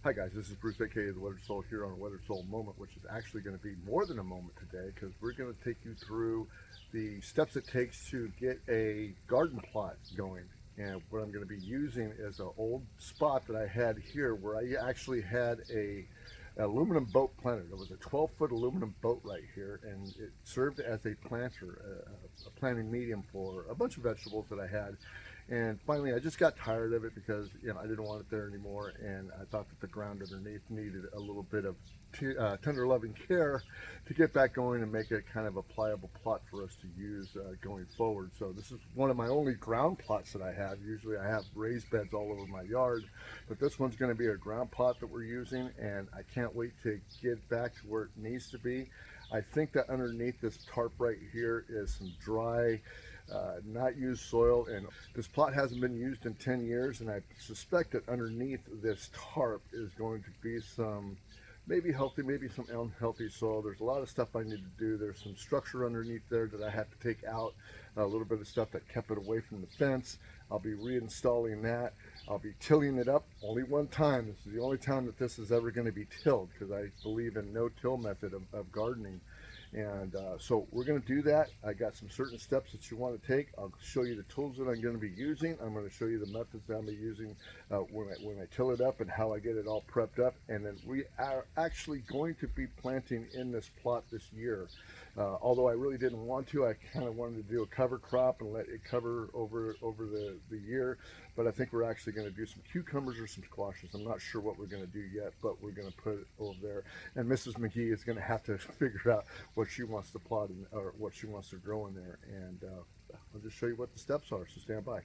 Hi guys, this is Bruce, aka the Weathered Soul, here on a Weathered Soul Moment, which is actually going to be more than a moment today because we're going to take you through the steps it takes to get a garden plot going. And what I'm going to be using is an old spot that I had here where I actually had a aluminum boat planter. It was a 12-foot aluminum boat right here, and it served as a planter, a planting medium for a bunch of vegetables that I had. And finally, I just got tired of it because I didn't want it there anymore, and I thought that the ground underneath needed a little bit of tender loving care to get back going and make it kind of a pliable plot for us to use going forward. So this is one of my only ground plots that I have. Usually I have raised beds all over my yard, but this one's going to be a ground plot that we're using, and I can't wait to get back to where it needs to be. I think that underneath this tarp right here is some dry, not used soil, and this plot hasn't been used in 10 years, and I suspect that underneath this tarp is going to be some maybe healthy, maybe some unhealthy soil. There's a lot of stuff I need to do. There's some structure underneath there that I have to take out, a little bit of stuff that kept it away from the fence. I'll be reinstalling that. I'll be tilling it up only one time. This is the only time that this is ever going to be tilled because I believe in no-till method of gardening. And so we're going to do that. I got some certain steps that you want to take. I'll show you the tools that I'm going to be using. I'm going to show you the methods that I'm going to be using when I till it up and how I get it all prepped up. And then we are actually going to be planting in this plot this year. Although I really didn't want to, I kind of wanted to do a cover crop and let it cover over the year. But I think we're actually going to do some cucumbers or some squashes. I'm not sure what we're going to do yet, but we're going to put it over there. And Mrs. McGee is going to have to figure out what she wants to plot in, or what she wants to grow in there. And I'll just show you what the steps are. So stand by.